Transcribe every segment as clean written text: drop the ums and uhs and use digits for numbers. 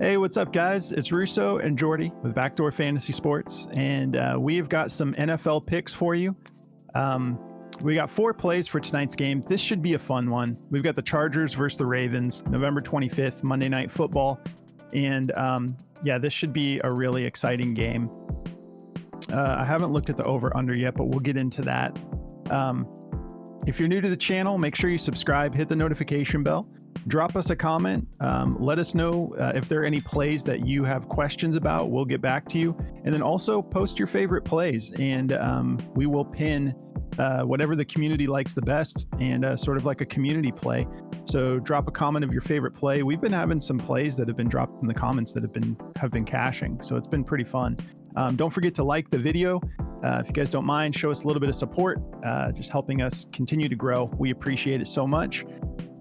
Hey, what's up, guys? It's Russo and Jordy with Backdoor Fantasy Sports, and we've got some NFL picks for you. Um, we got 4 plays for tonight's game. This should be a fun one. We've got the Chargers versus the Ravens, November 25th, Monday Night Football. And yeah, this should be a really exciting game. I haven't looked at the over-under yet, but we'll get into that. If you're new to the channel, make sure you subscribe, hit the notification bell. Drop us a comment. Let us know if there are any plays that you have questions about. We'll get back to you. And then also post your favorite plays, and we will pin whatever the community likes the best, and sort of like a community play. So drop a comment of your favorite play. We've been having some plays that have been dropped in the comments that have been caching. So it's been pretty fun. Don't forget to like the video. If you guys don't mind, show us a little bit of support, just helping us continue to grow. We appreciate it so much.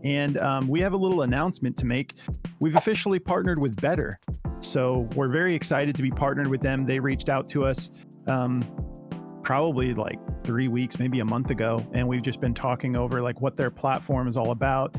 And we have a little announcement to make. We've officially partnered with Better. So we're very excited to be partnered with them. They reached out to us probably like 3 weeks, maybe a month ago. And we've just been talking over like what their platform is all about,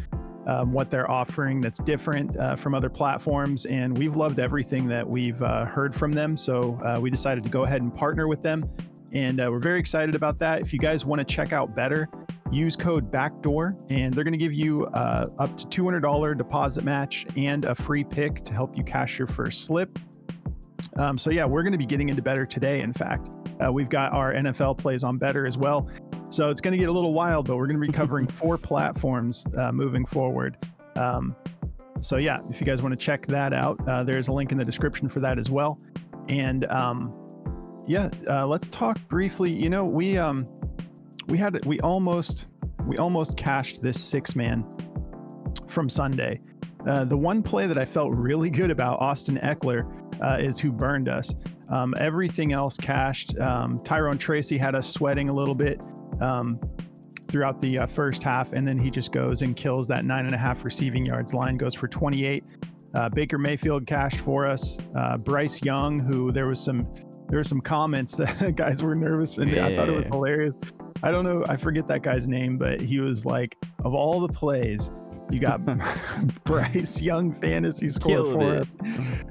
what they're offering that's different from other platforms. And we've loved everything that we've heard from them. So we decided to go ahead and partner with them. And we're very excited about that. If you guys want to check out Better, use code BACKDOOR, and they're going to give you up to $200 deposit match and a free pick to help you cash your first slip. So yeah, we're going to be getting into Better today. In fact, we've got our NFL plays on Better as well. So it's going to get a little wild, but we're going to be covering 4 platforms moving forward. So yeah, if you guys want to check that out, there's a link in the description for that as well. And yeah, let's talk briefly. You know, we almost cashed this 6-man from Sunday. The one play that I felt really good about, Austin Eckler, is who burned us. Everything else cashed. Tyrone Tracy had us sweating a little bit throughout the first half, and then he just goes and kills that 9.5 receiving yards. Line goes for 28. Baker Mayfield cashed for us. Bryce Young, who there were some comments that guys were nervous, and I thought it was hilarious. I don't know, I forget that guy's name, but he was like, of all the plays, you got Bryce Young fantasy score for us.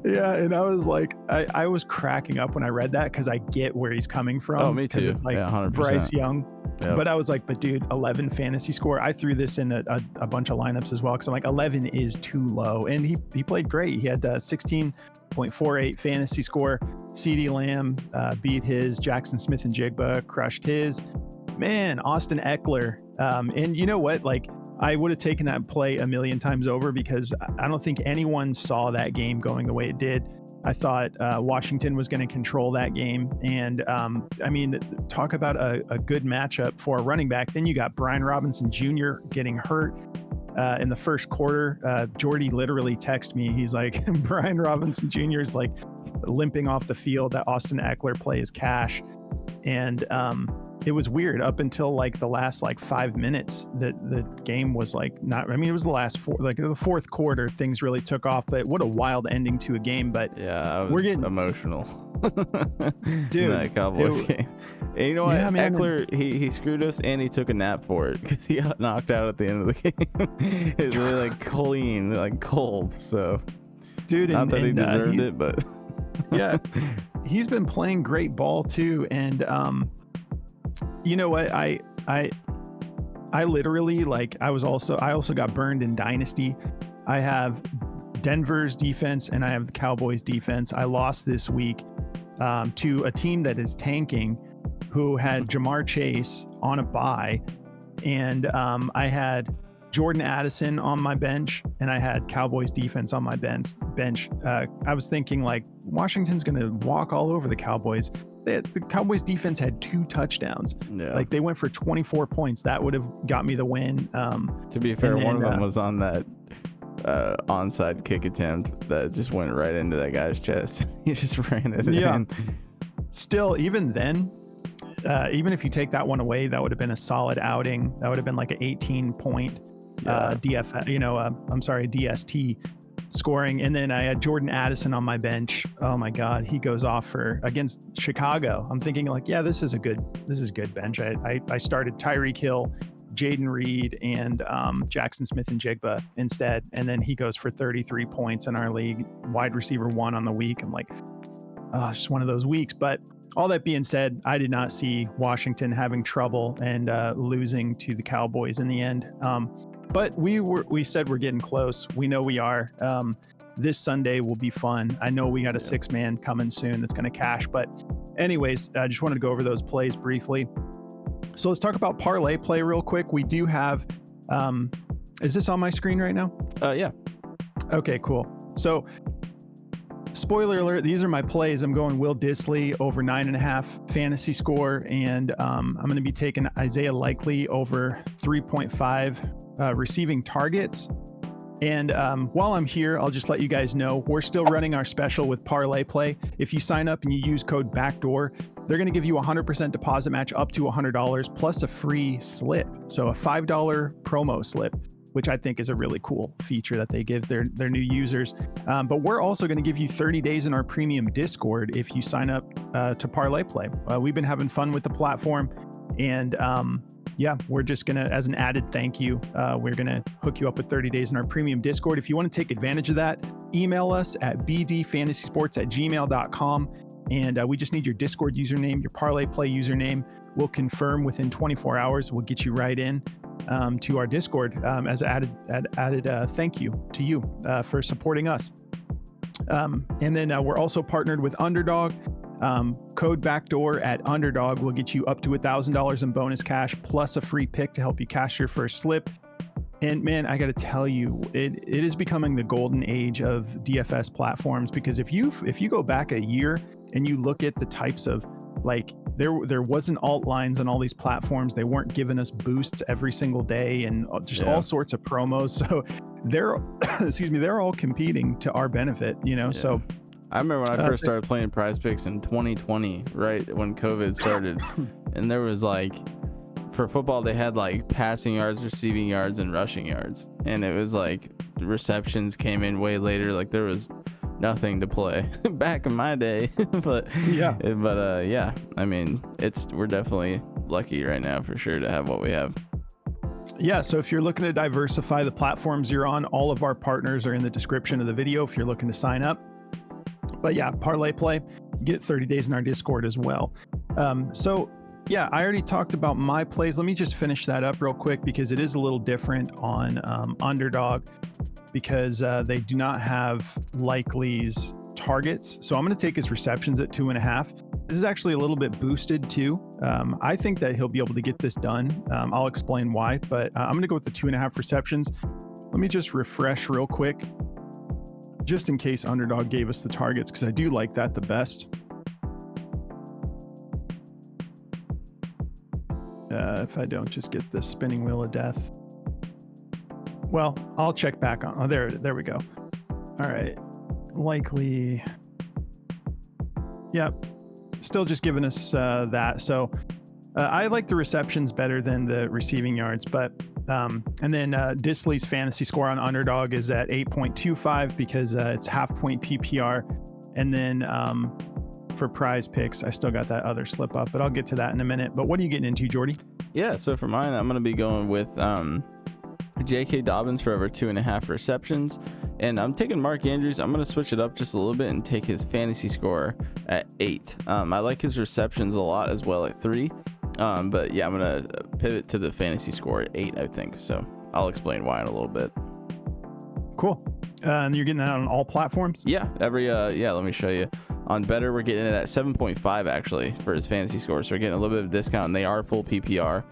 Yeah, and I was like, I was cracking up when I read that, because I get where he's coming from. Oh, me too. It's like 100%. Bryce Young. Yep. But I was like, but dude, 11 fantasy score. I threw this in a bunch of lineups as well, because I'm like, 11 is too low. And he played great. He had 16.48 fantasy score. CeeDee Lamb beat his. Jackson Smith and Jigba crushed his. Man, Austin Eckler. And you know what? Like, I would have taken that play a million times over, because I don't think anyone saw that game going the way it did. I thought Washington was going to control that game. And I mean, talk about a good matchup for a running back. Then you got Brian Robinson Jr. getting hurt in the first quarter. Jordy literally texted me. He's like, Brian Robinson Jr. is like limping off the field. That Austin Eckler play is cash. And it was weird up until like the last like 5 minutes that the game was like not, I mean, it was the last the fourth quarter, things really took off. But what a wild ending to a game. But yeah, I was emotional. Dude, that Cowboys game. And you know what? Yeah, man, Eckler, he screwed us, and he took a nap for it, because he got knocked out at the end of the game. It was really like clean, like cold. So dude, not that he deserved it, but yeah, he's been playing great ball too. And you know what, I literally, like, I also got burned in Dynasty. I have Denver's defense and I have the Cowboys defense. I lost this week to a team that is tanking, who had Jamar Chase on a bye, and I had Jordan Addison on my bench, and I had Cowboys defense on my bench. I was thinking, like, Washington's going to walk all over the Cowboys. The Cowboys defense had 2 touchdowns. Yeah. Like, they went for 24 points. That would have got me the win. To be fair, one of them was on that onside kick attempt that just went right into that guy's chest. He just ran it in. Still, even then, even if you take that one away, that would have been a solid outing. That would have been like an 18-point DST scoring. And then I had Jordan Addison on my bench. Oh my God, he goes off against Chicago. I'm thinking, like, yeah, this is good bench. I started Tyreek Hill, Jaden Reed and Jackson Smith and Jigba instead. And then he goes for 33 points in our league, wide receiver 1 on the week. I'm like, it's just one of those weeks. But all that being said, I did not see Washington having trouble and losing to the Cowboys in the end. But we said we're getting close. We know we are. This Sunday will be fun. I know we got a 6-man coming soon that's going to cash. But anyways, I just wanted to go over those plays briefly. So let's talk about parlay play real quick. We do have, is this on my screen right now? Yeah. Okay, cool. So spoiler alert, these are my plays. I'm going Will Dissly over 9.5 fantasy score. And I'm going to be taking Isaiah Likely over 3.5 receiving targets. And while I'm here, I'll just let you guys know, we're still running our special with Parlay Play. If you sign up and you use code BACKDOOR, they're going to give you a 100% deposit match up to $100 plus a free slip. So a $5 promo slip, which I think is a really cool feature that they give their new users. But we're also going to give you 30 days in our premium Discord if you sign up to Parlay Play. We've been having fun with the platform, and yeah, we're just going to, as an added thank you, we're going to hook you up with 30 days in our premium Discord. If you want to take advantage of that, email us at bdfantasysports@gmail.com. And we just need your Discord username, your Parlay Play username. We'll confirm within 24 hours. We'll get you right in to our Discord as added thank you to you for supporting us. And then we're also partnered with Underdog. Code BACKDOOR at Underdog will get you up to $1,000 in bonus cash plus a free pick to help you cash your first slip. And man, I got to tell you, it is becoming the golden age of DFS platforms, because if you go back a year and you look at the types of, like, there wasn't alt lines on all these platforms. They weren't giving us boosts every single day and just all sorts of promos. So they're they're all competing to our benefit, So I remember when I first started playing Prize Picks in 2020, right when COVID started, and there was like, for football, they had like passing yards, receiving yards, and rushing yards. And it was like receptions came in way later. Like there was nothing to play back in my day. but yeah, I mean, we're definitely lucky right now for sure to have what we have. Yeah, so if you're looking to diversify the platforms you're on, all of our partners are in the description of the video if you're looking to sign up. But yeah, Parlay Play, get 30 days in our Discord as well. So yeah, I already talked about my plays. Let me just finish that up real quick, because it is a little different on Underdog, because they do not have Likely's targets. So I'm going to take his receptions at 2.5. This is actually a little bit boosted too. I think that he'll be able to get this done. I'll explain why, but I'm going to go with the 2.5 receptions. Let me just refresh real quick, just in case Underdog gave us the targets, because I do like that the best. If I don't just get the spinning wheel of death. Well, I'll check back on. Oh, there we go. All right. Likely. Yep. Still just giving us that. So I like the receptions better than the receiving yards, but and then Dissly's fantasy score on Underdog is at 8.25 because it's half point PPR. And then for Prize Picks, I still got that other slip up, but I'll get to that in a minute. But what are you getting into, Jordy? Yeah, so for mine, I'm going to be going with J.K. Dobbins for over 2.5 receptions. And I'm taking Mark Andrews. I'm going to switch it up just a little bit and take his fantasy score at 8. I like his receptions a lot as well at 3. But yeah, I'm going to pivot to the fantasy score at 8, I think. So I'll explain why in a little bit. Cool. And you're getting that on all platforms? Yeah, let me show you. On Better, we're getting it at 7.5 actually for his fantasy score. So we're getting a little bit of a discount, and they are full PPR.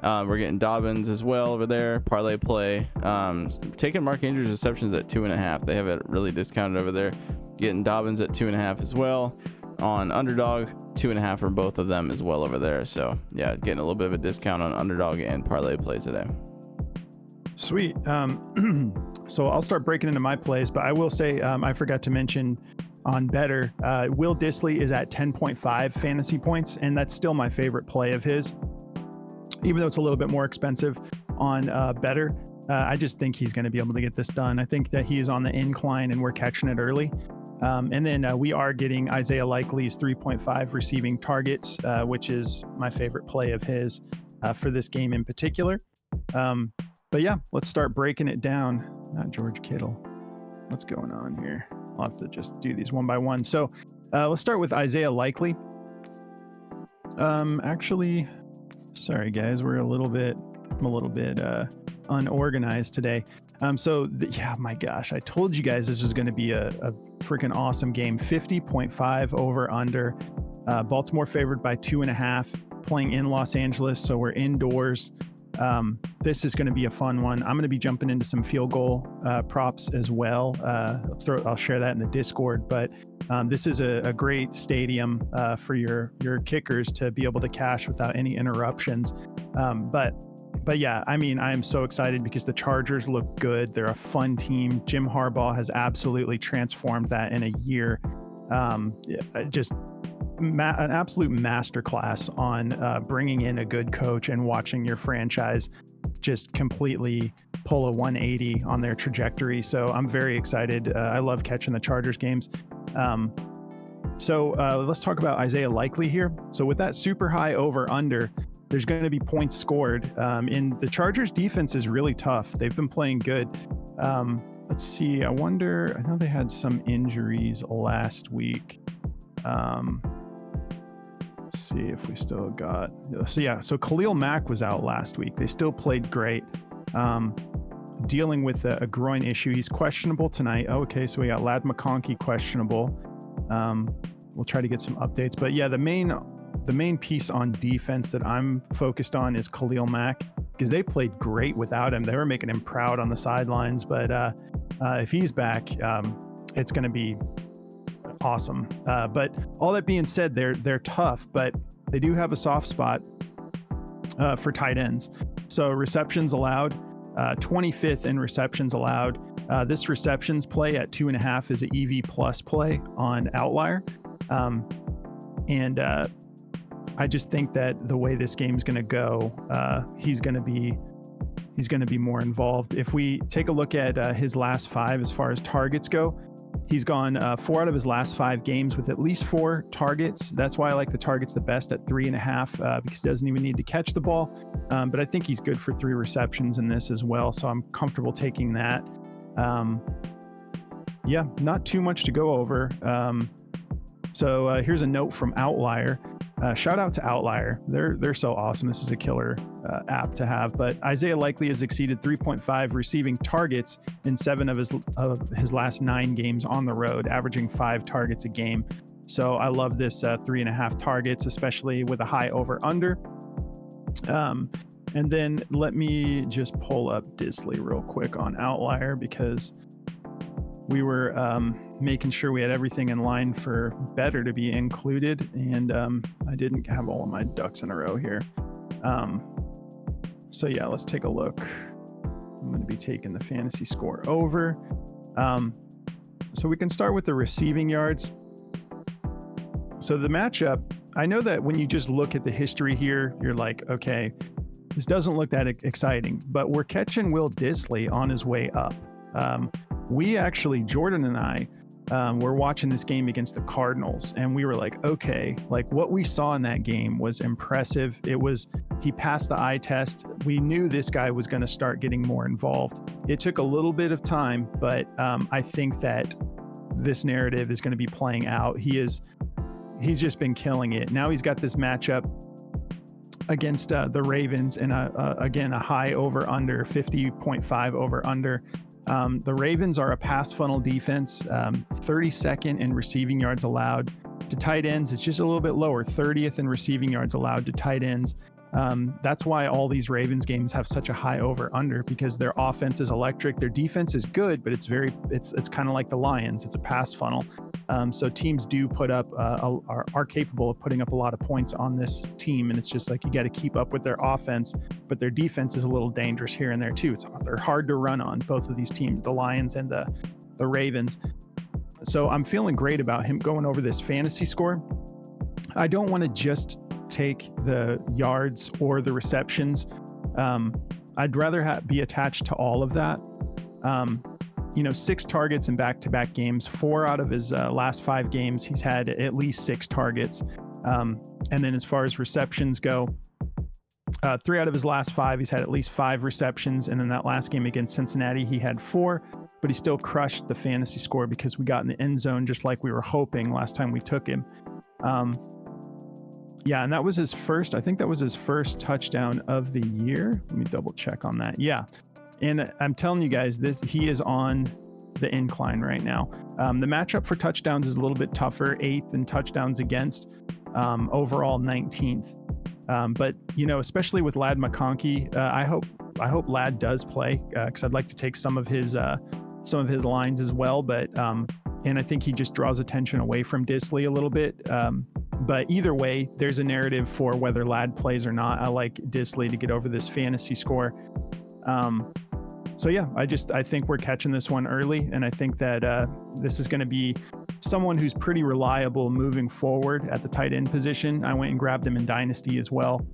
We're getting Dobbins as well over there. Parlay Play. Taking Mark Andrews receptions at 2.5. They have it really discounted over there. Getting Dobbins at 2.5 as well. On Underdog, 2.5 for both of them as well over there. So yeah, getting a little bit of a discount on Underdog and Parlay Play today. Sweet. So I'll start breaking into my plays, but I will say I forgot to mention on Better, Will Dissly is at 10.5 fantasy points, and that's still my favorite play of his, even though it's a little bit more expensive on Better. I just think he's going to be able to get this done. I think that he is on the incline and we're catching it early. And then we are getting Isaiah Likely's 3.5 receiving targets, which is my favorite play of his for this game in particular. But yeah, let's start breaking it down. Not George Kittle. What's going on here? I'll have to just do these one by one. So let's start with Isaiah Likely. Actually, sorry guys, I'm a little bit unorganized today. Yeah, my gosh, I told you guys this was going to be a freaking awesome game. 50.5 over under. Baltimore favored by 2.5, playing in Los Angeles, so we're indoors. This is going to be a fun one. I'm going to be jumping into some field goal props as well. I'll share that in the Discord, but this is a great stadium for your kickers to be able to cash without any interruptions. But yeah, I mean, I am so excited because the Chargers look good. They're a fun team. Jim Harbaugh has absolutely transformed that in a year. Just an absolute masterclass on bringing in a good coach and watching your franchise just completely pull a 180 on their trajectory. So I'm very excited. I love catching the Chargers games. So let's talk about Isaiah Likely here. So with that super high over under, there's going to be points scored. And the Chargers defense is really tough. They've been playing good. Let's see. I know they had some injuries last week. Let's see if we still got. So Khalil Mack was out last week. They still played great. Dealing with a groin issue. He's questionable tonight. Oh, okay, so we got Ladd McConkey questionable. We'll try to get some updates. But yeah, the main piece on defense that I'm focused on is Khalil Mack, because they played great without him. They were making him proud on the sidelines. But if he's back, it's going to be awesome. But all that being said, they're tough, but they do have a soft spot for tight ends. So receptions allowed, 25th in receptions allowed. This receptions play at 2.5 is an EV plus play on Outlier. I just think that the way this game's going to go, he's going to be more involved. If we take a look at his last 5 as far as targets go, he's gone 4 out of his last 5 games with at least 4 targets. That's why I like the targets the best at 3.5 because he doesn't even need to catch the ball. But I think he's good for 3 receptions in this as well. So I'm comfortable taking that. Yeah, not too much to go over. So here's a note from Outlier. Shout out to Outlier. They're so awesome. This is a killer app to have. But Isaiah Likely has exceeded 3.5 receiving targets in 7 of his last 9 games on the road, averaging 5 targets a game. So I love this 3.5 targets, especially with a high over under. And then let me just pull up Disley real quick on Outlier, because we were making sure we had everything in line for better to be included, and I didn't have all of my ducks in a row here. So yeah, let's take a look. I'm going to be taking the fantasy score over. So we can start with the receiving yards. So the matchup, I know that when you just look at the history here, you're like, okay, this doesn't look that exciting, but we're catching Will Disley on his way up. We actually, Jordan and I, were watching this game against the Cardinals, and we were like, okay, like what we saw in that game was impressive. He passed the eye test. We knew this guy was going to start getting more involved. It took a little bit of time, but I think that this narrative is going to be playing out. He's just been killing it. Now he's got this matchup against the Ravens, and again, a high over under 50.5 over under. The Ravens are a pass funnel defense, 32nd in receiving yards allowed to tight ends. It's just a little bit lower, 30th in receiving yards allowed to tight ends. That's why all these Ravens games have such a high over under, because their offense is electric. Their defense is good, but it's kind of like the Lions. It's a pass funnel. So teams do put up, are capable of putting up a lot of points on this team. And it's just like, you got to keep up with their offense, but their defense is a little dangerous here and there too. They're hard to run on, both of these teams, the Lions and the Ravens. So I'm feeling great about him going over this fantasy score. I don't want to just take the yards or the receptions. I'd rather be attached to all of that. 6 targets in back-to-back games. 4 out of his last 5 games, he's had at least 6 targets. And then as far as receptions go, 3 out of his last 5, he's had at least 5 receptions. And then that last game against Cincinnati, he had 4, but he still crushed the fantasy score because we got in the end zone just like we were hoping last time we took him. Yeah, and that was his first, I think that was his first touchdown of the year. Let me double check on that. Yeah. And I'm telling you guys, he is on the incline right now. The matchup for touchdowns is a little bit tougher, 8th in touchdowns against, overall 19th. But especially with Ladd McConkey, I hope Ladd does play, because I'd like to take some of his lines as well. But and I think he just draws attention away from Disley a little bit. But either way, there's a narrative for whether Ladd plays or not. I like Disley to get over this fantasy score. So yeah, I think we're catching this one early, and I think that this is going to be someone who's pretty reliable moving forward at the tight end position. I went and grabbed him in Dynasty as well.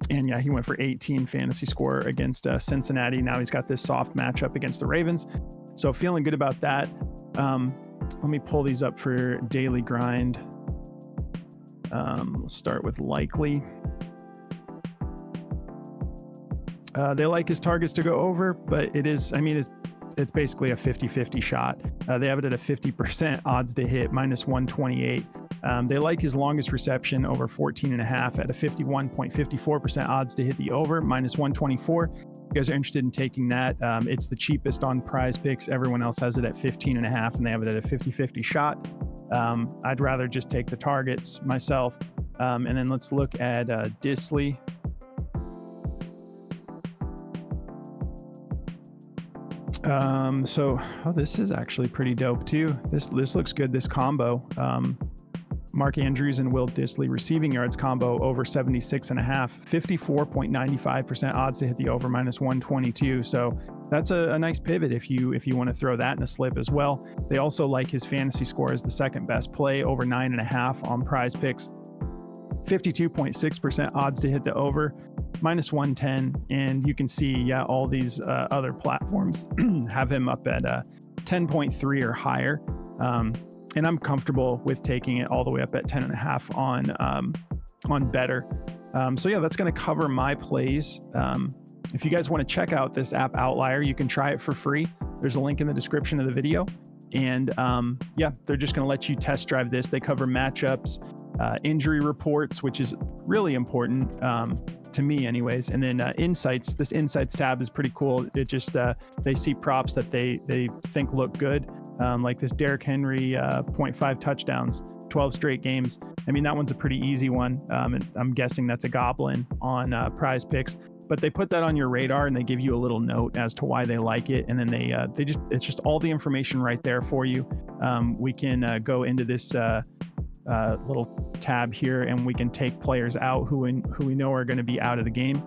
And yeah, he went for 18 fantasy score against Cincinnati. Now he's got this soft matchup against the Ravens. So feeling good about that. Let me pull these up for daily grind. Let's start with likely. They like his targets to go over, but it's basically a 50-50 shot. They have it at a 50% odds to hit, -128. They like his longest reception over 14.5 at a 51.54% odds to hit the over, -124. If you guys are interested in taking that, it's the cheapest on Prize Picks. Everyone else has it at 15.5, and they have it at a 50-50 shot. I'd rather just take the targets myself. And then let's look at Disley. This is actually pretty dope too. This looks good, this combo. Mark Andrews and Will Disley receiving yards combo over 76.5, 54.95% odds to hit the over, -122. So that's a nice pivot if you want to throw that in a slip as well. They also like his fantasy score as the second best play, over 9.5 on Prize Picks, 52.6% odds to hit the over, -110. And you can see, all these other platforms have him up at 10.3 or higher. And I'm comfortable with taking it all the way up at 10.5 on Better. So yeah, that's going to cover my plays. If you guys want to check out this app Outlier, you can try it for free. There's a link in the description of the video. And they're just going to let you test drive this. They cover matchups, injury reports, which is really important to me anyways. And then insights. This insights tab is pretty cool. It just, they see props that they think look good. Like this Derrick Henry 0.5 touchdowns, 12 straight games. I memean, that one's a pretty easy one. And I'm guessing that's a goblin on Prize Picks, but they put that on your radar and they give you a little note as to why they like it. And then it's just all the information right there for you. We can go into this little tab here and we can take players out who we know are going to be out of the game.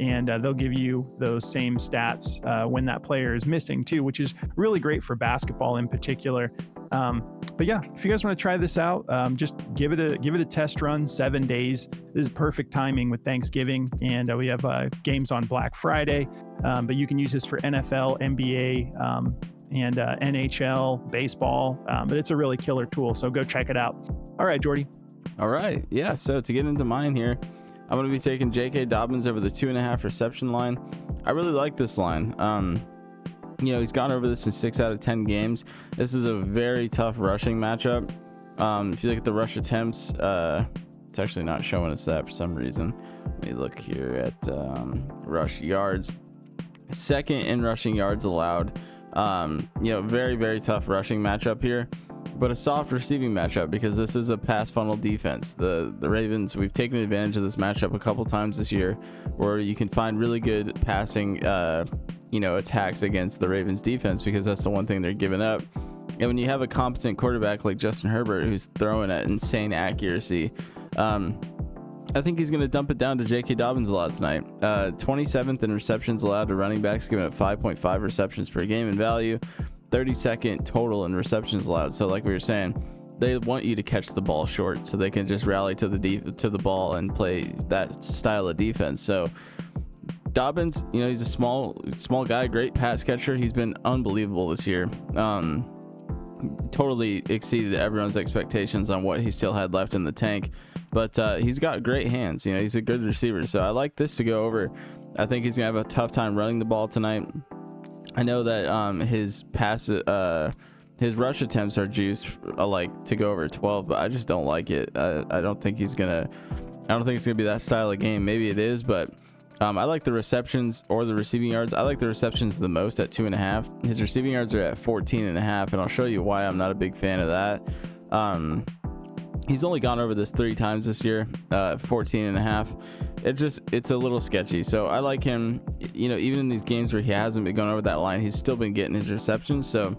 And they'll give you those same stats when that player is missing too, which is really great for basketball in particular. But yeah, if you guys want to try this out, just give it a test run. 7 days. This is perfect timing with Thanksgiving, and we have games on Black Friday. But you can use this for NFL, NBA, and NHL, baseball. But it's a really killer tool, so go check it out. All right, Jordy. All right, yeah. So to get into mine here, I'm going to be taking J.K. Dobbins over the 2.5 reception line. I really like this line. He's gone over this in 6 out of 10 games. This is a very tough rushing matchup. If you look at the rush attempts, it's actually not showing us that for some reason. Let me look here at rush yards. Second in rushing yards allowed. Very, very tough rushing matchup here, but a soft receiving matchup because this is a pass funnel defense. The Ravens, we've taken advantage of this matchup a couple times this year where you can find really good passing attacks against the Ravens defense because that's the one thing they're giving up. And when you have a competent quarterback like Justin Herbert who's throwing at insane accuracy, I think he's going to dump it down to J.K. Dobbins a lot tonight. 27th in receptions allowed to running backs, giving up 5.5 receptions per game in value. 32nd total in receptions allowed. So like we were saying, they want you to catch the ball short so they can just rally to the ball and play that style of defense. So Dobbins, he's a small guy, great pass catcher. He's been unbelievable this year. Totally exceeded everyone's expectations on what he still had left in the tank. but he's got great hands. He's a good receiver, so I like this to go over. I think he's gonna have a tough time running the ball tonight. I know that his rush attempts are juiced like to go over 12, but I just don't like it. I don't think it's gonna be that style of game. Maybe it is, but I like the receptions or the receiving yards. I like the receptions the most at 2.5. His receiving yards are at 14.5, and I'll show you why I'm not a big fan of that. He's only gone over this 3 times this year, 14.5. It's a little sketchy. So I like him, even in these games where he hasn't been going over that line, he's still been getting his receptions. So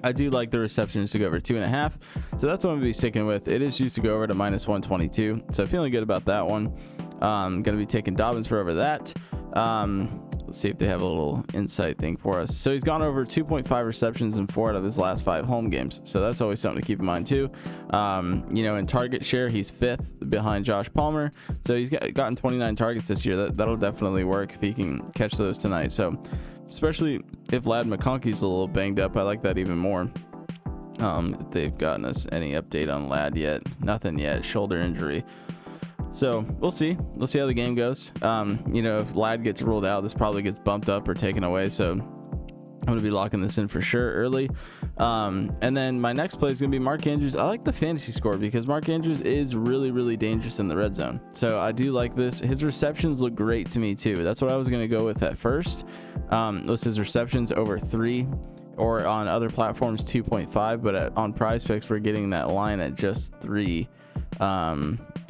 I do like the receptions to go over 2.5. So that's what I'm gonna be sticking with. It is used to go over to -122. So feeling good about that one. Gonna be taking Dobbins for over that. Let's see if they have a little insight thing for us. So he's gone over 2.5 receptions in 4 out of his last 5 home games. So that's always something to keep in mind too. In target share, he's 5th behind Josh Palmer. So he's gotten 29 targets this year. That'll definitely work if he can catch those tonight. So especially if Ladd McConkey's a little banged up, I like that even more. If they've gotten us any update on Ladd yet, nothing yet. Shoulder injury. So we'll see how the game goes. If Ladd gets ruled out, this probably gets bumped up or taken away. So I'm gonna be locking this in for sure early. And then my next play is gonna be Mark Andrews. I like the fantasy score because Mark Andrews is really, really dangerous in the red zone. So I do like this. His receptions look great to me too. That's what I was gonna go with at first. Was his receptions over 3, or on other platforms 2.5, but on Prize Picks we're getting that line at just 3.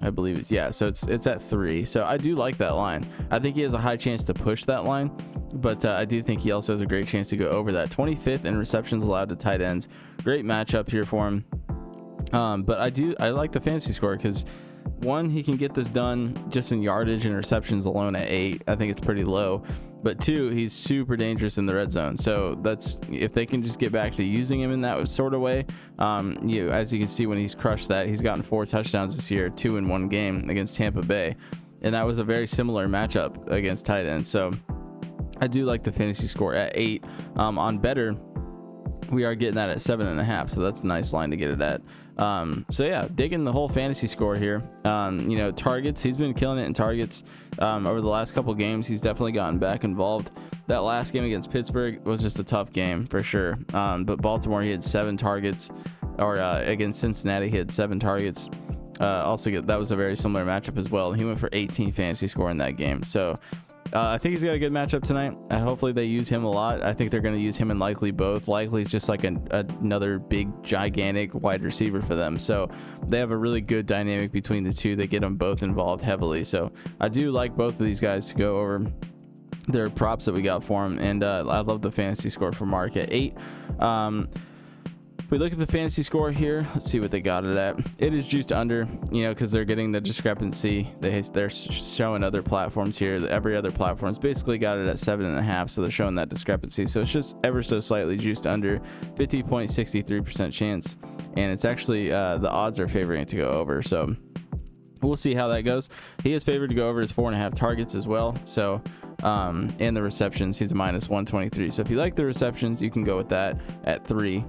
I believe so it's at 3. So I do like that line. I think he has a high chance to push that line, but I do think he also has a great chance to go over that. 25th in receptions allowed to tight ends. Great matchup here for him. But I like the fantasy score because, one, he can get this done just in yardage and receptions alone at 8. I think it's pretty low. But 2, he's super dangerous in the red zone. So that's, if they can just get back to using him in that sort of way. As you can see, when he's crushed that, he's gotten 4 touchdowns this year, 2 in 1 game against Tampa Bay, and that was a very similar matchup against tight end. So I do like the fantasy score at 8. On Better, we are getting that at 7.5, so that's a nice line to get it at. So yeah, digging the whole fantasy score here. Targets, he's been killing it in targets over the last couple games. He's definitely gotten back involved. That last game against Pittsburgh was just a tough game for sure. But Baltimore, he had 7 targets, or against Cincinnati, he had 7 targets. That was a very similar matchup as well. He went for 18 fantasy score in that game. So I think he's got a good matchup tonight. Hopefully they use him a lot. I think they're going to use him and Likely both. Likely's just like another big, gigantic wide receiver for them. So they have a really good dynamic between the two. They get them both involved heavily. So I do like both of these guys to go over their props that we got for them. And I love the fantasy score for Mark at 8. If we look at the fantasy score here, let's see what they got it at. It is juiced under, because they're getting the discrepancy. They're showing other platforms here. Every other platform's basically got it at 7.5, so they're showing that discrepancy. So it's just ever so slightly juiced under, 50.63% chance, and it's actually the odds are favoring it to go over. So we'll see how that goes. He is favored to go over his 4.5 targets as well. So and the receptions, he's a -123. So if you like the receptions, you can go with that at 3.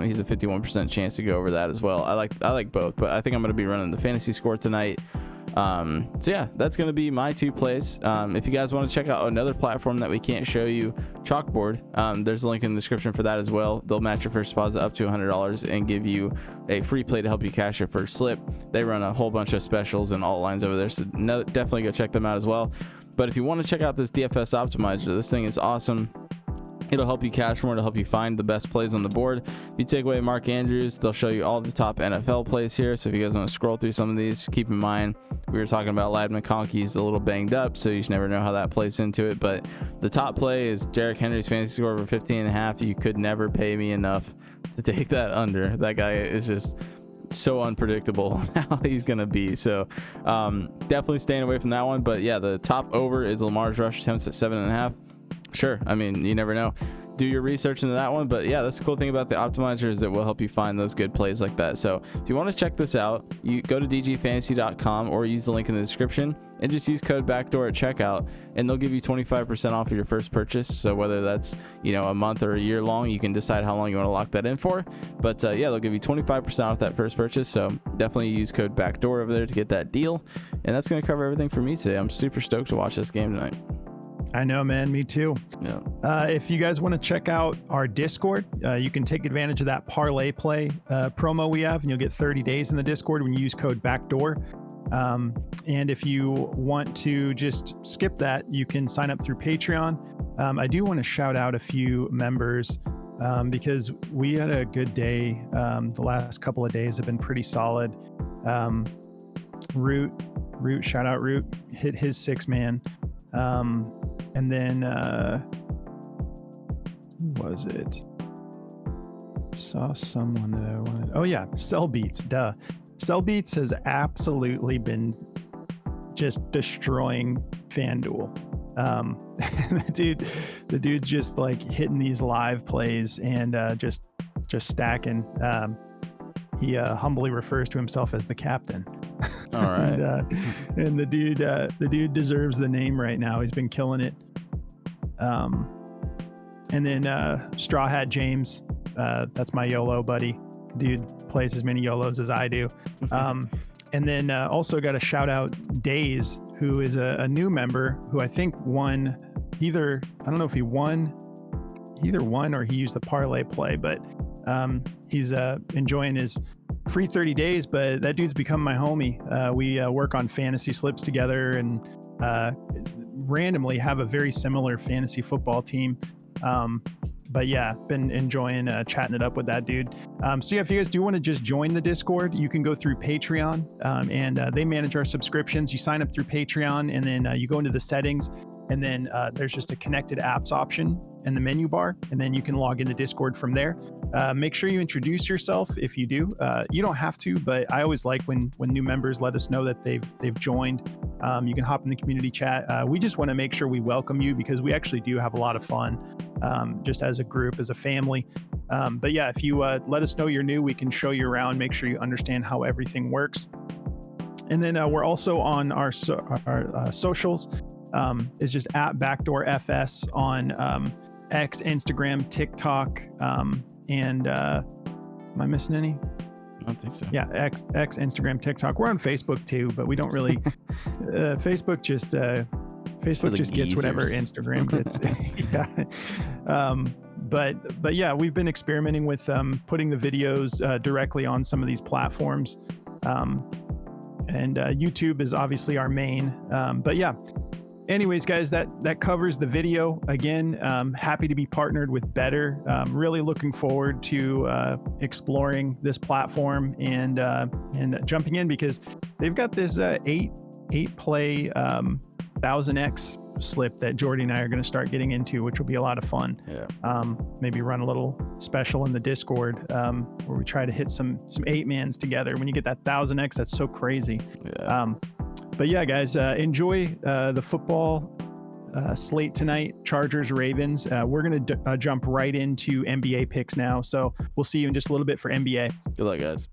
He's a 51% chance to go over that as well. I like both, but I think I'm going to be running the fantasy score tonight. So yeah, that's going to be my 2 plays. If you guys want to check out another platform that we can't show you, Chalkboard, there's a link in the description for that as well. They'll match your first deposit up to $100 and give you a free play to help you cash your first slip. They run a whole bunch of specials and alt lines over there, so definitely go check them out as well. But if you want to check out this DFS optimizer, this thing is awesome. It'll help you cash more, to help you find the best plays on the board. If you take away Mark Andrews, they'll show you all the top NFL plays here. So if you guys want to scroll through some of these, keep in mind we were talking about Ladd McConkey. He's a little banged up, so you just never know how that plays into it. But the top play is Derrick Henry's fantasy score over 15.5. You could never pay me enough to take that under. That guy is just so unpredictable how he's gonna be. So definitely staying away from that one. But yeah, the top over is Lamar's rush attempts at 7.5. Sure, I mean, you never know. Do your research into that one. But yeah, that's the cool thing about the optimizer, is that will help you find those good plays like that. So if you want to check this out, you go to dgfantasy.com or use the link in the description and just use code backdoor at checkout, and they'll give you 25% off of your first purchase. So whether that's, you know, a month or a year long, you can decide how long you want to lock that in for. But yeah, they'll give you 25% off that first purchase. So definitely use code backdoor over there to get that deal. And that's going to cover everything for me today. I'm super stoked to watch this game tonight. I know, man. Me too. Yeah. If you guys want to check out our Discord, you can take advantage of that parlay play promo we have, and you'll get 30 days in the Discord when you use code backdoor. And if you want to just skip that, you can sign up through Patreon. I do want to shout out a few members because we had a good day. The last couple of days have been pretty solid. Root, shout out Root, hit his 6-man. And then, who was it? Saw someone that I wanted. Oh yeah, Cell Beats, duh. Cell Beats has absolutely been just destroying FanDuel. The dude's just like hitting these live plays and just stacking. He humbly refers to himself as the captain. All right. And the dude deserves the name right now. He's been killing it. And then Straw Hat James, that's my YOLO buddy. Dude plays as many YOLOs as I do. And then also got to shout out Days, who is a new member who I think won either, I don't know if he won either one or he used the parlay play, but he's enjoying his free 30 days, but that dude's become my homie. We work on fantasy slips together and randomly have a very similar fantasy football team. But yeah, been enjoying chatting it up with that dude. So yeah, if you guys do want to just join the Discord, you can go through Patreon, and they manage our subscriptions. You sign up through Patreon, and then you go into the settings, and then there's just a connected apps option in the menu bar, and then you can log into Discord from there. Make sure you introduce yourself if you do. You don't have to, but I always like when new members let us know that they've joined. You can hop in the community chat. We just want to make sure we welcome you because we actually do have a lot of fun, just as a group, as a family. But yeah, if you let us know you're new, we can show you around, make sure you understand how everything works. And then we're also on our socials. It's just at BackdoorFS on X, Instagram, TikTok, and am I missing any? I don't think so. Yeah, X, Instagram, TikTok. We're on Facebook too, but we don't really. Facebook just gets whatever Instagram gets. Yeah. But yeah, we've been experimenting with putting the videos directly on some of these platforms, and YouTube is obviously our main. But yeah. Anyways, guys, that covers the video. Again, happy to be partnered with Better. Really looking forward to exploring this platform and jumping in because they've got this eight play 1000x slip that Jordy and I are going to start getting into, which will be a lot of fun. Yeah. Maybe run a little special in the Discord where we try to hit some 8-mans together. When you get that 1000x, that's so crazy. Yeah. But yeah, guys, enjoy the football slate tonight, Chargers, Ravens. We're going to jump right into NBA picks now. So we'll see you in just a little bit for NBA. Good luck, guys.